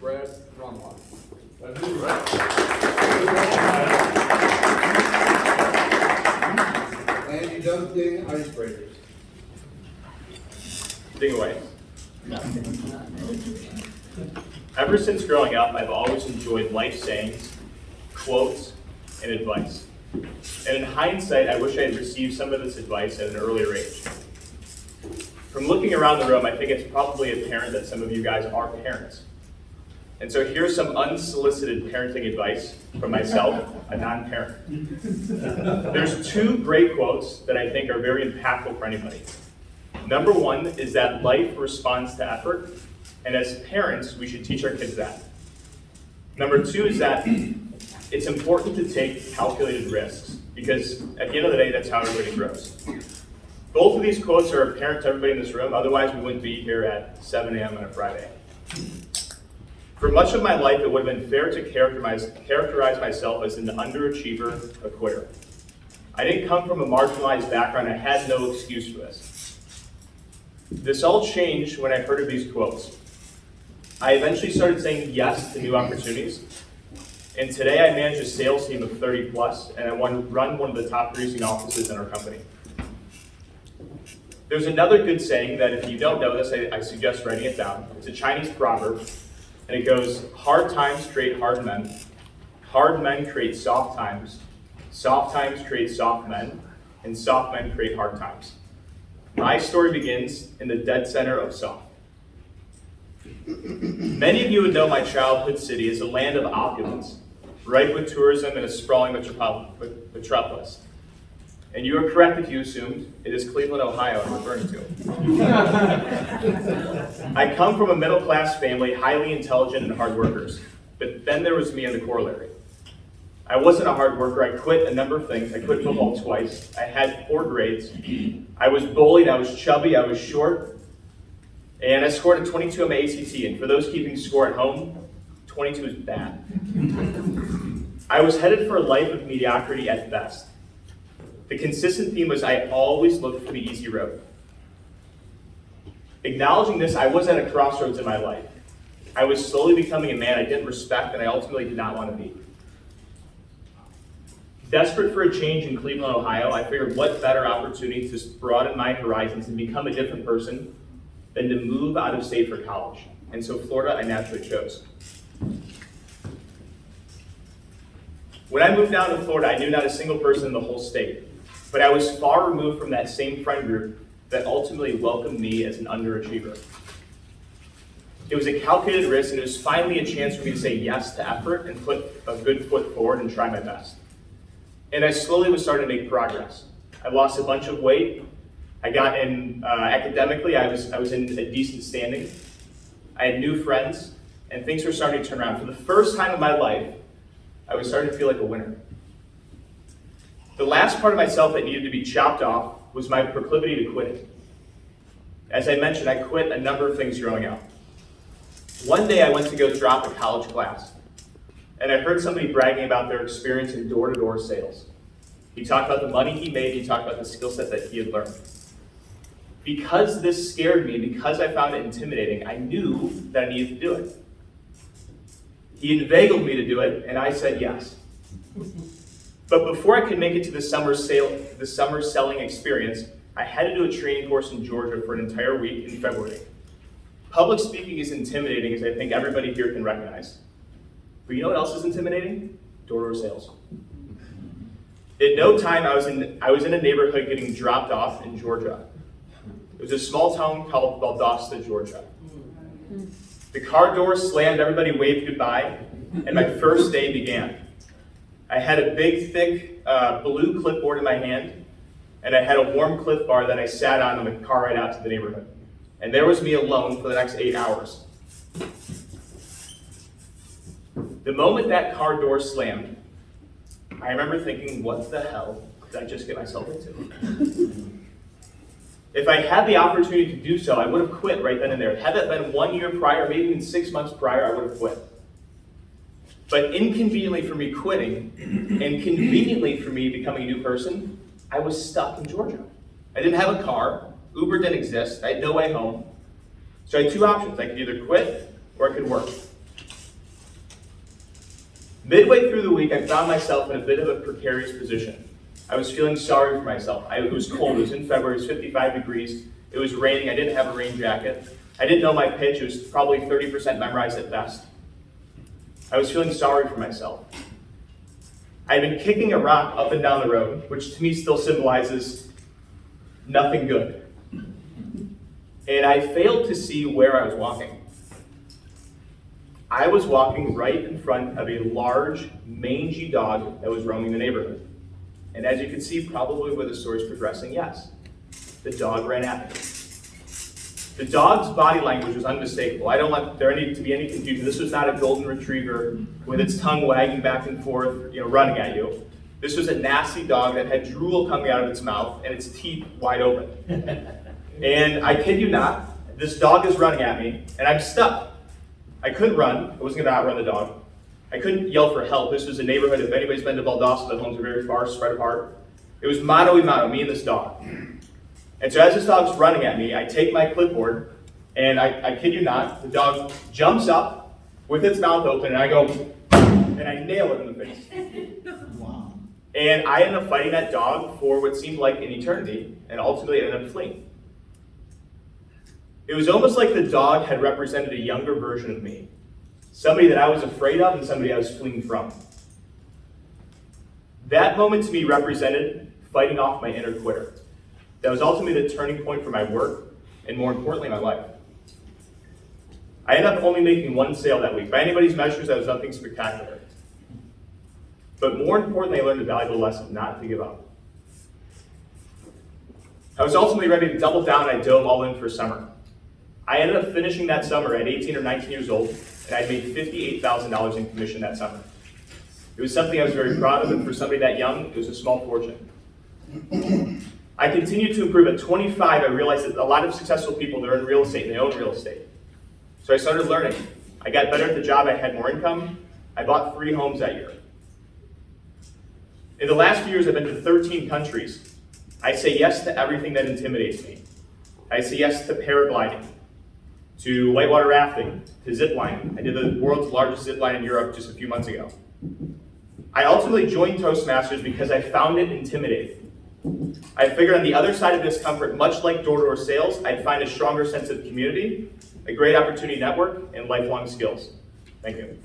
Brad Rombach. And you don't ding icebreakers. Ding away. Ever since growing up, I've always enjoyed life sayings, quotes, and advice. And in hindsight, I wish I had received some of this advice at an earlier age. From looking around the room, I think it's probably apparent that some of you guys are parents. And so here's some unsolicited parenting advice from myself, a non-parent. There's two great quotes that I think are very impactful for anybody. Number one is that life responds to effort, and as parents, we should teach our kids that. Number two is that it's important to take calculated risks, because at the end of the day, that's how everybody grows. Both of these quotes are apparent to everybody in this room, otherwise we wouldn't be here at 7 a.m. on a Friday. For much of my life, it would have been fair to characterize myself as an underachiever, a quitter. I didn't come from a marginalized background. I had no excuse for this. This all changed when I heard of these quotes. I eventually started saying yes to new opportunities. And today I manage a sales team of 30 plus, and I run one of the top producing offices in our company. There's another good saying that if you don't know this, I suggest writing it down. It's a Chinese proverb, and it goes, hard times create hard men create soft times create soft men, and soft men create hard times. My story begins in the dead center of soft. Many of you would know my childhood city as a land of opulence, ripe with tourism and a sprawling metropolis. And you are correct if you assumed it is Cleveland, Ohio I'm referring to. I come from a middle-class family, highly intelligent and hard workers. But then there was me in the corollary. I wasn't a hard worker. I quit a number of things. I quit football twice. I had poor grades. I was bullied. I was chubby. I was short. And I scored a 22 on my ACT. And for those keeping score at home, 22 is bad. I was headed for a life of mediocrity at best. The consistent theme was I always looked for the easy road. Acknowledging this, I was at a crossroads in my life. I was slowly becoming a man I didn't respect and I ultimately did not want to be. Desperate for a change in Cleveland, Ohio, I figured what better opportunity to broaden my horizons and become a different person than to move out of state for college. And so Florida, I naturally chose. When I moved down to Florida, I knew not a single person in the whole state, but I was far removed from that same friend group that ultimately welcomed me as an underachiever. It was a calculated risk, and it was finally a chance for me to say yes to effort and put a good foot forward and try my best. And I slowly was starting to make progress. I lost a bunch of weight. I got in, academically, I was in a decent standing. I had new friends, and things were starting to turn around. For the first time in my life, I was starting to feel like a winner. The last part of myself that needed to be chopped off was my proclivity to quit. As I mentioned, I quit a number of things growing up. One day I went to go drop a college class, and I heard somebody bragging about their experience in door-to-door sales. He talked about the money he made, he talked about the skill set that he had learned. Because this scared me, because I found it intimidating, I knew that I needed to do it. He inveigled me to do it, and I said yes. But before I could make it to the summer selling experience, I had to do a training course in Georgia for an entire week in February. Public speaking is intimidating, as I think everybody here can recognize. But you know what else is intimidating? Door-to-door sales. In no time, I was in a neighborhood getting dropped off in Georgia. It was a small town called Valdosta, Georgia. The car door slammed, everybody waved goodbye, and my first day began. I had a big, thick blue clipboard in my hand, and I had a warm Cliff Bar that I sat on the car ride out to the neighborhood. And there was me alone for the next 8 hours. The moment that car door slammed, I remember thinking, what the hell did I just get myself into? If I had the opportunity to do so, I would have quit right then and there. Had that been 1 year prior, maybe even 6 months prior, I would have quit. But inconveniently for me quitting, and conveniently for me becoming a new person, I was stuck in Georgia. I didn't have a car, Uber didn't exist, I had no way home. So I had two options. I could either quit or I could work. Midway through the week, I found myself in a bit of a precarious position. I was feeling sorry for myself. It was cold. It was in February. It was 55 degrees. It was raining. I didn't have a rain jacket. I didn't know my pitch. It was probably 30% memorized at best. I was feeling sorry for myself. I had been kicking a rock up and down the road, which to me still symbolizes nothing good. And I failed to see where I was walking. I was walking right in front of a large, mangy dog that was roaming the neighborhood. And as you can see, probably where the story is progressing, yes, the dog ran at me. The dog's body language was unmistakable. I don't want there to be any confusion. This was not a golden retriever with its tongue wagging back and forth, running at you. This was a nasty dog that had drool coming out of its mouth and its teeth wide open. And I kid you not, this dog is running at me, and I'm stuck. I couldn't run. I wasn't going to outrun the dog. I couldn't yell for help. This was a neighborhood. If anybody's been to Valdosta, the homes are very far, spread apart. It was mano a mano, me and this dog. And so as this dog's running at me, I take my clipboard, and I kid you not, the dog jumps up with its mouth open, and I go, and I nail it in the face. Wow. And I ended up fighting that dog for what seemed like an eternity, and ultimately it ended up fleeing. It was almost like the dog had represented a younger version of me. Somebody that I was afraid of and somebody I was fleeing from. That moment to me represented fighting off my inner quitter. That was ultimately the turning point for my work, and more importantly, my life. I ended up only making one sale that week. By anybody's measures, that was nothing spectacular. But more importantly, I learned a valuable lesson, not to give up. I was ultimately ready to double down, and I dove all in for summer. I ended up finishing that summer at 18 or 19 years old, and I made $58,000 in commission that summer. It was something I was very proud of, and for somebody that young, it was a small fortune. I continued to improve. At 25, I realized that a lot of successful people, they're in real estate, and they own real estate. So I started learning. I got better at the job, I had more income. I bought 3 homes that year. In the last few years, I've been to 13 countries. I say yes to everything that intimidates me. I say yes to paragliding, to whitewater rafting, to zip lining. I did the world's largest zip line in Europe just a few months ago. I ultimately joined Toastmasters because I found it intimidating. I figured on the other side of discomfort, much like door-to-door sales, I'd find a stronger sense of community, a great opportunity network, and lifelong skills. Thank you.